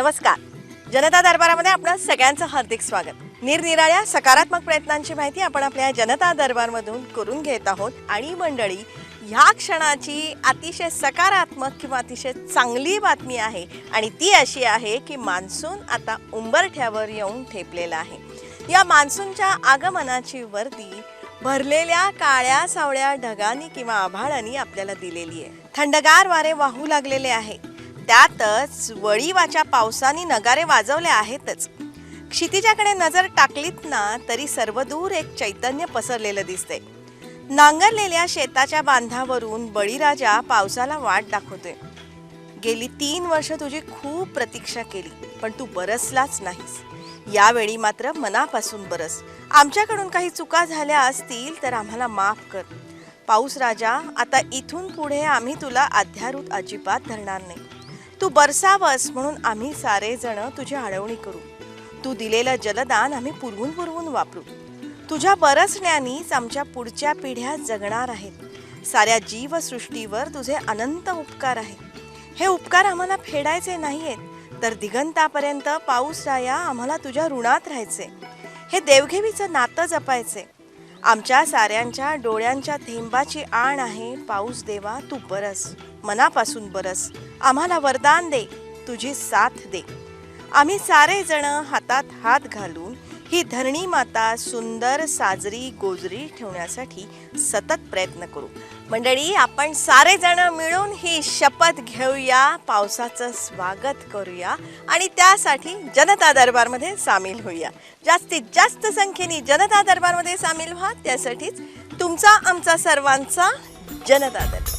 नमस्कार. जनता दरबारामध्ये आपणा सगळ्यांचं हार्दिक स्वागत. निरनिराळ्या सकारात्मक प्रयत्नांची माहिती आपण आपल्या जनता दरबारमधून करून घेत आहोत. आणि मंडळी, ह्या क्षणाची अतिशय सकारात्मक किंवा अतिशय चांगली बातमी आहे आणि ती अशी आहे की मान्सून आता उंबरठ्यावर येऊन ठेपलेला आहे. या मान्सूनच्या आगमनाची वर्दी भरलेल्या काळ्या सावळ्या ढगांनी किंवा आभाळांनी आपल्याला दिलेली आहे. थंडगार वारे वाहू लागलेले आहे. त्यातच वळीवाच्या पावसाने नगारे वाजवले आहेतच. क्षितिजाकडे नजर टाकलीत ना तरी सर्वदूर एक चैतन्य पसरलेलं दिसते. नांगरलेल्या शेताच्या बांधावरून बळीराजा पावसाला वाट दाखवतोय. गेली 3 वर्ष तुझी खूप प्रतीक्षा केली, पण तू बरसलाच नाहीस. यावेळी मात्र मनापासून बरस. आमच्याकडून काही चुका झाल्या असतील तर आम्हाला माफ कर. पाऊस राजा, आता इथून पुढे आम्ही तुला अध्यारूत अजिबात धरणार नाही. तू बरसावस म्हणून आम्ही सारे जण तुझी आळवणी करू. तू दिलेलं जलदान आम्ही पुरवून पुरवून वापरू. तुझ्या बरसण्यानीच आमच्या पुढच्या पिढ्या जगणार आहेत. साऱ्या जीवसृष्टीवर तुझे अनंत उपकार आहेत. हे उपकार आम्हाला फेडायचे नाहीयेत तर दिगंतापर्यंत पाऊस राया आम्हाला तुझ्या ऋणात राहायचे. हे देवघेवीचं नातं जपायचे. आमच्या साऱ्यांच्या डोळ्यांच्या थेंबाची आण आहे. पाऊस देवा, तू बरस, मनापासून बरस. आम्हाला वरदान दे, तुझी साथ दे. आम्ही सारे जण हातात हात घालून ही धरणी माता सुंदर साजरी गोजरी ठेवण्यासाठी सतत प्रयत्न करू. मंडळी, आपण सारे जण मिळून ही शपथ घेऊया, पावसाचं स्वागत करूया आणि त्यासाठी जनता दरबारमध्ये सामील होऊया. जास्तीत जास्त संख्येने जनता दरबारमध्ये सामील व्हा. त्यासाठीच तुमचा आमचा सर्वांचा जनता दरबार.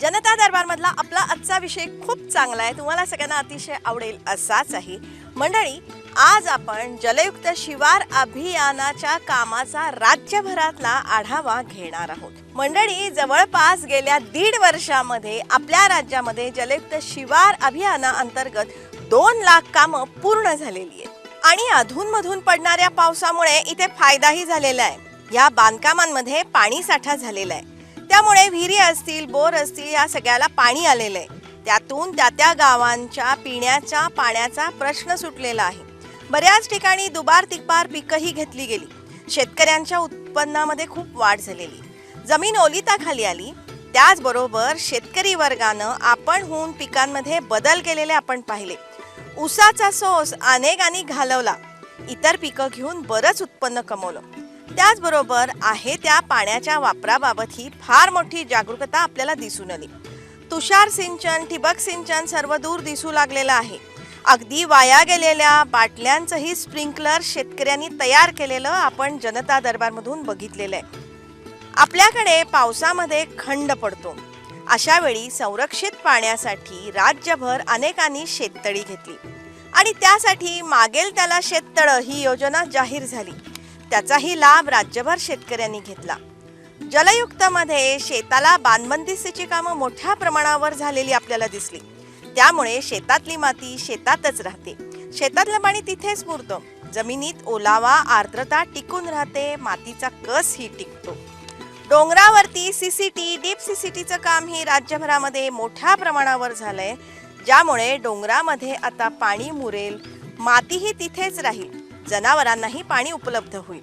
जनता दरबारमधला आपला आजचा विषय खूप चांगला आहे. तुम्हाला सगळ्यांना अतिशय आवडेल असाच आहे. मंडळी, आज आपण जलयुक्त शिवार अभियानाच्या कामाचा राज्यभरातला आढावा घेणार आहोत. मंडळी, जवळपास गेल्या 1.5 वर्षामध्ये आपल्या राज्यामध्ये जलयुक्त शिवार अभियानाअंतर्गत 2 लाख कामं पूर्ण झालेली आहेत. आणि अधूनमधून पडणाऱ्या पावसामुळे इथे फायदाही झालेला आहे. या बांधकामांमध्ये पाणी साठा झालेला आहे. त्यामुळे विहिरी असतील, बोर असतील, या सगळ्याला पाणी आलेलं आहे. त्यातून त्या गावांच्या पिण्याच्या पाण्याचा प्रश्न सुटलेला आहे. बऱ्याच ठिकाणी दुबार तिकबार पिकंही घेतली गेली. शेतकऱ्यांच्या उत्पन्नामध्ये खूप वाढ झालेली. जमीन ओलिताखाली आली. त्याचबरोबर शेतकरी वर्गानं आपणहून पिकांमध्ये बदल केलेले आपण पाहिले. ऊसाचा सोस अनेकांनी घालवला. इतर पिकं घेऊन बरंच उत्पन्न कमवलं. त्याचबरोबर आहे त्या पाण्याच्या वापराबाबतही फार मोठी जागरूकता आपल्याला दिसून आली. तुषार सिंचन, ठिबक सिंचन सर्व दूर दिसू लागलेलं आहे. अगदी वाया गेलेल्या बाटल्यांचंही स्प्रिंकलर शेतकऱ्यांनी तयार केलेलं आपण जनता दरबारमधून बघितलेलं आहे. आपल्याकडे पावसामध्ये खंड पडतो. अशा वेळी संरक्षित पाण्यासाठी राज्यभर अनेकांनी शेततळी घेतली आणि त्यासाठी मागेल त्याला शेततळं ही योजना जाहीर झाली. त्याचाही लाभ राज्यभर शेतकऱ्यांनी घेतला. जलयुक्तमध्ये शेताला बांधबंदिस्तीची कामं मोठ्या प्रमाणावर झालेली आपल्याला दिसली. त्यामुळे शेतातली माती शेतातच राहते. शेतातलं पाणी तिथेच मुरतं. जमिनीत ओलावा, आर्द्रता टिकून राहते. मातीचा कसही टिकतो. डोंगरावरती सीसीटी, डीप सीसीटीचं कामही राज्यभरामध्ये मोठ्या प्रमाणावर झालंय. ज्यामुळे डोंगरामध्ये आता पाणी मुरेल, मातीही तिथेच राहील, जनावरांनाही पाणी उपलब्ध होईल.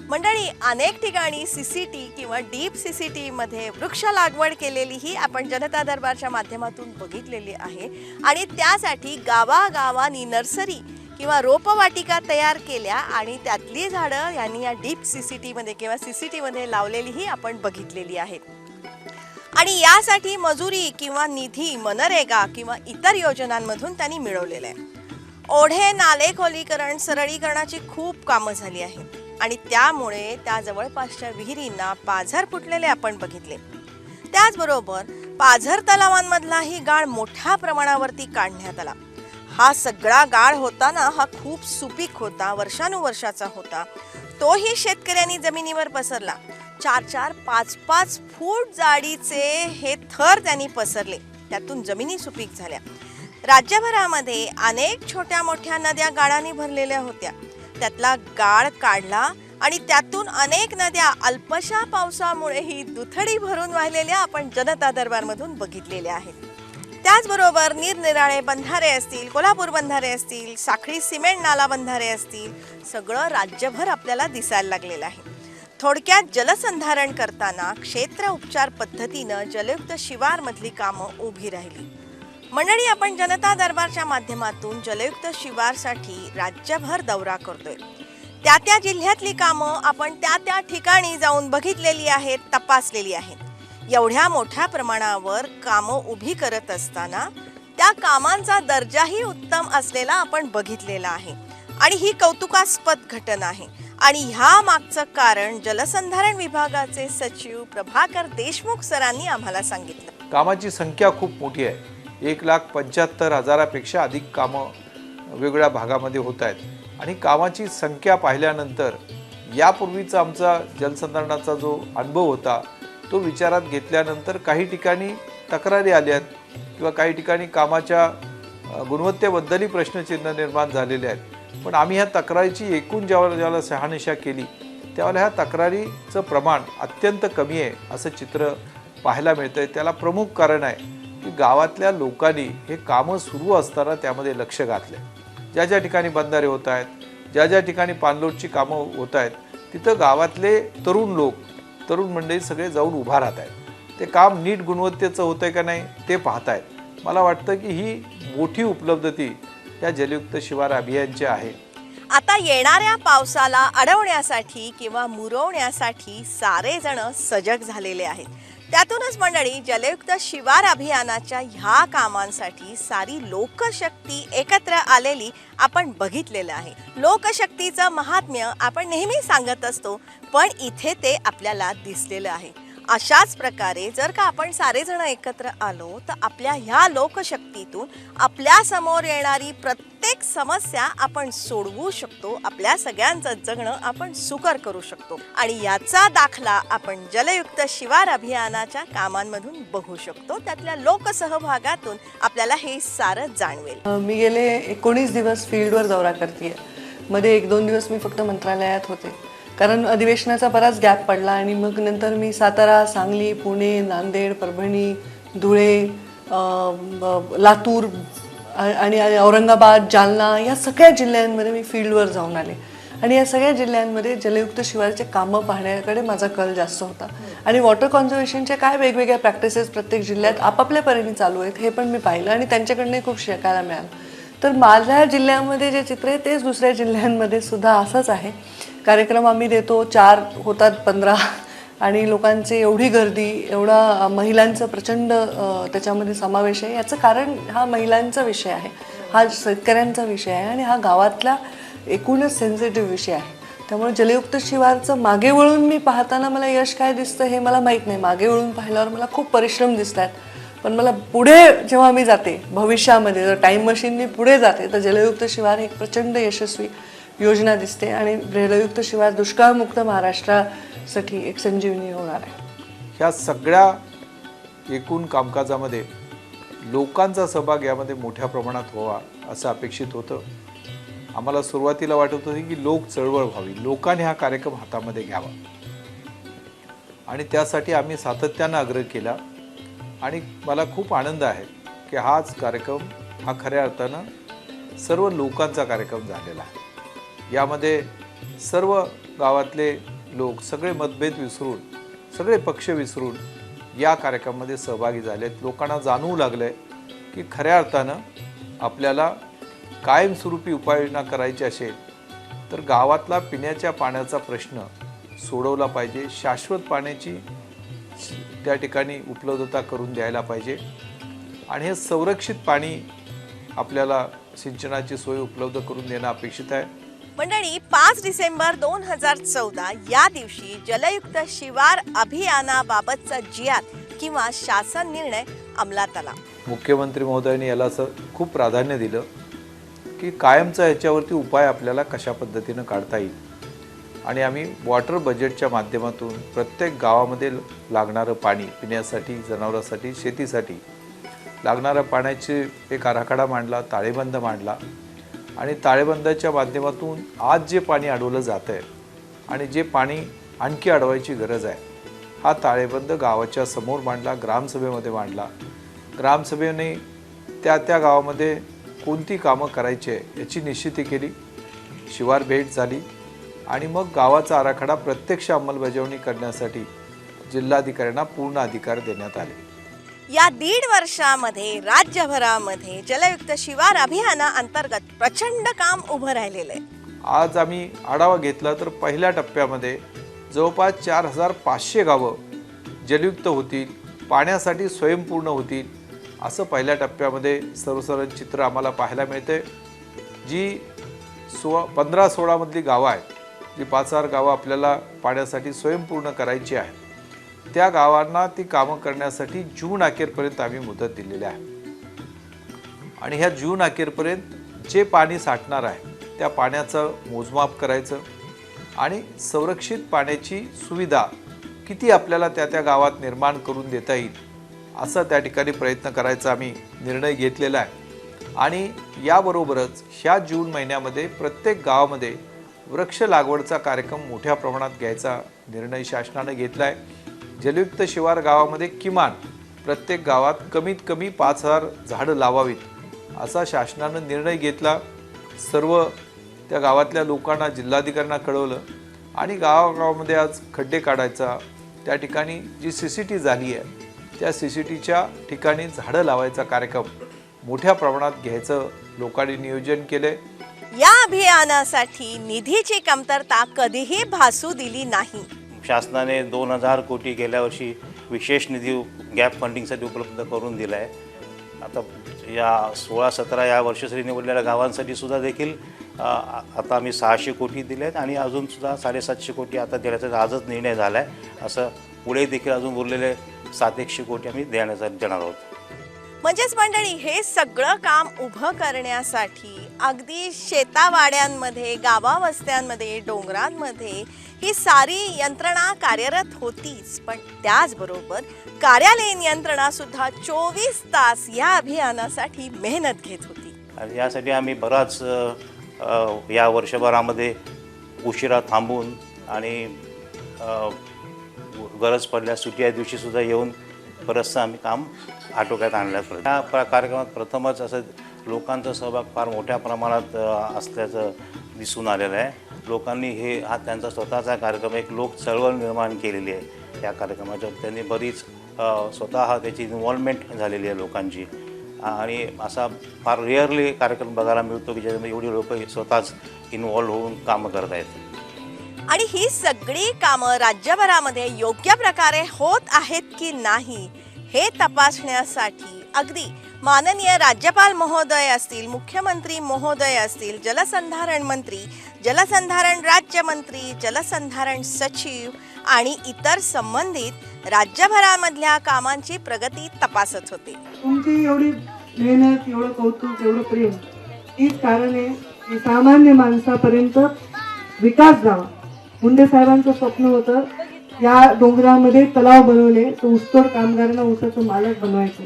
मंडळी, अनेक ठिकाणी सीसीटी किंवा डीप सीसीटी मध्ये वृक्ष लागवड केलेलीही आपण जनता दरबारच्या माध्यमातून बघितलेली आहे. आणि त्यासाठी गावागावांनी नर्सरी किंवा रोपवाटिका तयार केल्या आणि त्यातली झाडं यांनी या डीप सीसीटी मध्ये किंवा सीसीटी मध्ये लावलेलीही आपण बघितलेली आहेत. आणि यासाठी मजुरी किंवा निधी मनरेगा किंवा इतर योजनांमधून त्यांनी मिळवलेला आहे. ओढे, नाले खोलीकरण, सरळीकरणाची खूप कामं झाली आहेत आणि त्यामुळे त्या जवळपासच्या विहिरींना पाझर फुटलेले आपण बघितले. त्याचबरोबर पाझर तलावांमधलाही गाळ मोठ्या प्रमाणावरती काढण्यात आला. हा सगळा गाळ होता ना, हा खूप सुपीक होता, वर्षानुवर्षाचा होता. तोही शेतकऱ्यांनी जमिनीवर पसरला. 4-4, 5-5 फूट जाडीचे हे थर त्यांनी पसरले. त्यातून जमिनी सुपीक झाल्या. राज्यभरामध्ये अनेक छोट्या मोठ्या नद्या गाळांनी भरलेल्या होत्या. त्यातला गाळ काढला आणि त्यातून अनेक नद्या अल्पशा पावसामुळेही दुथडी भरून वाहिलेल्या आपण जनता दरबारमधून बघितलेल्या आहेत. त्याचबरोबर निरनिराळे बंधारे असतील, कोल्हापूर बंधारे असतील, साखळी सिमेंट नाला बंधारे असतील, सगळं राज्यभर आपल्याला दिसायला लागलेलं आहे. थोडक्यात जलसंधारण करताना क्षेत्र उपचार पद्धतीनं जलयुक्त शिवारमधली कामं उभी राहिली. मंडळी, आपण जनता दरबारच्या माध्यमातून जलयुक्त शिवारसाठी राज्यभर दौरा करतोय. त्या जिल्ह्यातली कामं आपण त्या ठिकाणी जाऊन बघितलेली आहेत, तपासलेली आहेत. एवढ्या मोठ्या प्रमाणावर कामं उभी करत असताना त्या कामांचा दर्जाही उत्तम असलेला आपण बघितलेला आहे आणि ही कौतुकास्पद घटना आहे. आणि ह्या मागचं कारण जलसंधारण विभागाचे सचिव प्रभाकर देशमुख सरांनी आम्हाला सांगितलं. कामाची संख्या खूप मोठी आहे. 1,75,000पेक्षा अधिक कामं वेगवेगळ्या भागामध्ये होत आहेत आणि कामाची संख्या पाहिल्यानंतर यापूर्वीचा आमचा जलसंधारणाचा जो अनुभव होता तो विचारात घेतल्यानंतर काही ठिकाणी तक्रारी आल्या आहेत किंवा काही ठिकाणी कामाच्या गुणवत्तेबद्दलही प्रश्नचिन्ह निर्माण झालेले आहेत. पण आम्ही ह्या तक्रारीची एकूण ज्यावेळेला शहानिशा केली त्यावेळेला ह्या तक्रारीचं प्रमाण अत्यंत कमी आहे असं चित्र पाहायला मिळतं आहे. त्याला प्रमुख कारण आहे की गावातल्या लोकांनी हे कामं सुरू असताना त्यामध्ये लक्ष घातलं आहे. ज्या ठिकाणी बंधारे होत आहेत, ज्या ठिकाणी पाणलोटची कामं होत आहेत, तिथं गावातले तरुण मंडळी सगळे जाऊन उभा राहत आहेत. ते काम नीट गुणवत्तेचं होतं आहे का नाही ते पाहत आहेत. मला वाटतं की ही मोठी उपलब्धी या जलयुक्त शिवार अभियानची आहे. आता येणाऱ्या पावसाला अडवण्यासाठी किंवा मुरवण्यासाठी सारे जण सजग झालेले आहेत. त्यातूनच मंडळी, जलयुक्त शिवार अभियानाच्या ह्या कामांसाठी सारी लोकशक्ती एकत्र आलेली आपण बघितलेलं आहे. लोकशक्तीचं महात्म्य आपण नेहमी सांगत असतो, पण इथे ते आपल्याला दिसलेलं आहे. अशाच प्रकारे जर का आपण सारेजण एकत्र आलो तर आपल्या ह्या लोकशक्तीतून आपल्या समोर येणारी प्रत्येक समस्या आपण सोडवू शकतो. आपल्या सगळ्यांचं जगणं आपण सुकर करू शकतो आणि याचा दाखला आपण जलयुक्त शिवार अभियानाच्या कामांमधून बघू शकतो. त्यातल्या लोकसहभागातून आपल्याला हे सारं जाणवेल. मी गेले 19 दिवस फील्डवर दौरा करते. मध्ये 1-2 दिवस मी फक्त मंत्रालयात होते कारण अधिवेशनाचा बराच गॅप पडला आणि मग नंतर मी सातारा, सांगली, पुणे, नांदेड, परभणी, धुळे, लातूर आणि औरंगाबाद, जालना या सगळ्या जिल्ह्यांमध्ये मी फील्डवर जाऊन आले आणि या सगळ्या जिल्ह्यांमध्ये जलयुक्त शिवारचे कामं पाहण्याकडे माझा कल जास्त होता आणि वॉटर कॉन्झर्वेशनच्या काय वेगवेगळ्या प्रॅक्टिसेस प्रत्येक जिल्ह्यात आपापल्या परीने चालू आहेत हे पण मी पाहिलं आणि त्यांच्याकडनं खूप शिकायला मिळालं. तर माझ्या जिल्ह्यामध्ये जे चित्र आहे तेच दुसऱ्या जिल्ह्यांमध्ये सुद्धा असंच आहे. कार्यक्रम आम्ही देतो, 4 होतात 15 आणि लोकांची एवढी गर्दी, एवढा महिलांचं प्रचंड त्याच्यामध्ये समावेश आहे. याचं कारण हा महिलांचा विषय आहे, हा शेतकऱ्यांचा विषय आहे आणि हा गावातला एकूणच सेन्सिटिव्ह विषय आहे. त्यामुळे जलयुक्त शिवारचं मागे वळून मी पाहताना मला यश काय दिसतं हे मला माहीत नाही. मागे वळून पाहिल्यावर मला खूप परिश्रम दिसत आहेत, पण मला पुढे जेव्हा मी जाते भविष्यामध्ये, जर टाईम मशीननी पुढे जाते तर जलयुक्त शिवार एक प्रचंड यशस्वी योजना दिसते आणि जलयुक्त शिवार दुष्काळमुक्त महाराष्ट्रासाठी एक संजीवनी होणार आहे. ह्या सगळ्या एकूण कामकाजामध्ये लोकांचा सहभाग यामध्ये मोठ्या प्रमाणात व्हावा असं अपेक्षित होतं. आम्हाला सुरुवातीला वाटत होती की लोक चळवळ व्हावी, लोकांनी हा कार्यक्रम हातामध्ये घ्यावा आणि त्यासाठी आम्ही सातत्यानं आग्रह केला आणि मला खूप आनंद आहे की हाच कार्यक्रम हा खऱ्या अर्थानं सर्व लोकांचा कार्यक्रम झालेला आहे. यामध्ये सर्व गावातले लोक सगळे मतभेद विसरून, सगळे पक्ष विसरून या कार्यक्रमामध्ये सहभागी झालेत. लोकांना जाणवू लागलं आहे की खऱ्या अर्थानं आपल्याला कायमस्वरूपी उपाययोजना करायची असेल तर गावातला पिण्याच्या पाण्याचा प्रश्न सोडवला पाहिजे. शाश्वत पाण्याची त्या ठिकाणी उपलब्धता करून द्यायला पाहिजे आणि हे संरक्षित पाणी आपल्याला सिंचनाची सोय उपलब्ध करून देणं अपेक्षित आहे. मंडळी, 5 डिसेंबर 2014 या दिवशी जलयुक्त शिवार अभियानाबाबतचा जियात किंवा शासन निर्णय अंमलात आला. मुख्यमंत्री महोदयांनी याला खूप प्राधान्य दिलं की कायमचा ह्याच्यावरती उपाय आपल्याला कशा पद्धतीनं काढता येईल आणि आम्ही वॉटर बजेटच्या माध्यमातून प्रत्येक गावामध्ये लागणारं पाणी पिण्यासाठी, जनावरांसाठी, शेतीसाठी लागणाऱ्या पाण्याचे एक आराखडा मांडला, ताळेबंद मांडला आणि ताळेबंदाच्या माध्यमातून आज जे पाणी अडवलं जात आहे आणि जे पाणी आणखी अडवायची गरज आहे हा ताळेबंद गावाच्या समोर मांडला, ग्रामसभेमध्ये मांडला. ग्रामसभेने त्या गावामध्ये कोणती कामं करायची आहे याची निश्चिती केली. शिवार भेट झाली आणि मग गावाचा आराखडा प्रत्यक्ष अंमलबजावणी करण्यासाठी जिल्हाधिकाऱ्यांना पूर्ण अधिकार देण्यात आले. या 1.5 वर्षामध्ये राज्यभरामध्ये जलयुक्त शिवार अभियानाअंतर्गत प्रचंड काम उभं राहिलेलं आहे. आज आम्ही आढावा घेतला तर पहिल्या टप्प्यामध्ये जवळपास 4500 गावं जलयुक्त होतील, पाण्यासाठी स्वयंपूर्ण होतील असं पहिल्या टप्प्यामध्ये सर्वसाधारण चित्र आम्हाला पाहायला मिळते. जी 15-16 मधली गावं आहेत, जी 5,000 गावं आपल्याला पाण्यासाठी स्वयंपूर्ण करायची आहे, त्या गावांना ती कामं करण्यासाठी जून अखेरपर्यंत आम्ही मुदत दिलेली आहे. आणि ह्या जून अखेरपर्यंत जे पाणी साठणार आहे त्या पाण्याचं मोजमाप करायचं आणि संरक्षित पाण्याची सुविधा किती आपल्याला त्या गावात निर्माण करून देता येईल असं त्या ठिकाणी प्रयत्न करायचा आम्ही निर्णय घेतलेला आहे. आणि याबरोबरच ह्या जून महिन्यामध्ये प्रत्येक गावामध्ये वृक्ष लागवडचा कार्यक्रम मोठ्या प्रमाणात घ्यायचा निर्णय शासनाने घेतला आहे. जलयुक्त शिवार गावामध्ये किमान प्रत्येक गावात कमीत कमी 5,000 झाडं लावावीत असा शासनानं निर्णय घेतला. सर्व त्या गावातल्या लोकांना, जिल्हाधिकाऱ्यांना कळवलं आणि गावागावामध्ये आज खड्डे काढायचा, त्या ठिकाणी जी CCT झाली आहे त्या CCTच्या ठिकाणी झाडं लावायचा कार्यक्रम मोठ्या प्रमाणात घ्यायचं लोकांनी नियोजन केले. या अभियानासाठी निधीची कमतरता कधीही भासू दिली नाही. शासनाने 2,000 कोटी गेल्या वर्षी विशेष निधी गॅप फंडिंगसाठी उपलब्ध करून दिला आहे. आता या 16-17 या वर्षश्री निवडलेल्या गावांसाठी सुद्धा देखील आता आम्ही 600 कोटी दिले आहेत आणि अजूनसुद्धा 750 कोटी आता देण्याचा आजच निर्णय झाला आहे. असं पुढे देखील अजून उरलेले 700 कोटी आम्ही देणार आहोत. म्हणजेच मंडळी, हे सगळं काम उभं करण्यासाठी अगदी शेतावाड्यांमध्ये, गावावस्त्यांमध्ये, डोंगरांमध्ये ही सारी यंत्रणा कार्यरत होतीच, पण त्याचबरोबर कार्यालयीन यंत्रणा सुद्धा 24 तास या अभियानासाठी मेहनत घेत होती. आणि यासाठी आम्ही बराच या वर्षभरामध्ये उशिरा थांबून आणि गरज पडल्यास सुट्टी या दिवशीसुद्धा येऊन बरंचसं आम्ही काम आटोक्यात आणलं. या कार्यक्रमात प्रथमच असं लोकांचा सहभाग फार मोठ्या प्रमाणात असल्याचं दिसून आलेलं आहे. लोकांनी हा त्यांचा स्वतःचा कार्यक्रम, एक लोक चळवळ निर्माण केलेली आहे या कार्यक्रमाच्या. त्यांनी बरीच स्वतः त्याची इन्व्हॉल्वमेंट झालेली आहे लोकांची. आणि असा फार रेअरली कार्यक्रम बघायला मिळतो की ज्याच्यामध्ये एवढी लोक स्वतःच इन्व्हॉल्व होऊन कामं करत आहेत. आणि ही सगळी कामं राज्यभरामध्ये योग्य प्रकारे होत आहेत की नाही हे तपासण्यासाठी अगदी माननीय राज्यपाल महोदय असतील, मुख्यमंत्री महोदय असतील, जलसंधारण मंत्री, जलसंधारण राज्यमंत्री, जलसंधारण सचिव आणि इतर संबंधित राज्यभरामधल्या कामांची प्रगती तपासत होते. तुमची एवढी मेहनत, एवढं कौतुक, एवढं प्रेम हीच कारण आहे की सामान्य माणसापर्यंत विकास जावा. मुंडे साहेबांचं स्वप्न होतं या डोंगरामध्ये तलाव बनवले तर ऊसतोड कामगारांना ऊसाचं मालक बनवायचं.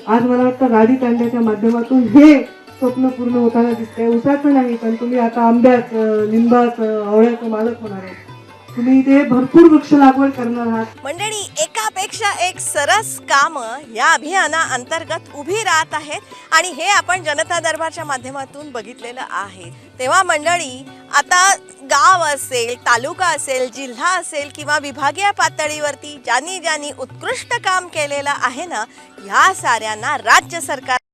आज मला वाटतं गाडी तांड्याच्या माध्यमातून हे स्वप्न पूर्ण होताना दिसतंय. ऊसाचं नाही, पण तुम्ही आता आंब्याचं, लिंबाचं, आवळ्याचं मालक होणार आहे. तुम्ही इथे भरपूर वृक्ष लागवड करणार आहात. मंडळी, एकापेक्षा एक सरस कामं या अभियानाअंतर्गत उभी राहत आहेत आणि हे आपण जनता दरबारच्या माध्यमातून बघितलेलं आहे. तेव्हा मंडळी, आता गाव असेल, तालुका असेल, जिल्हा असेल किंवा विभागीय पातळीवरती ज्यांनी उत्कृष्ट काम केलेलं आहे ना, ह्या साऱ्यांना राज्य सरकार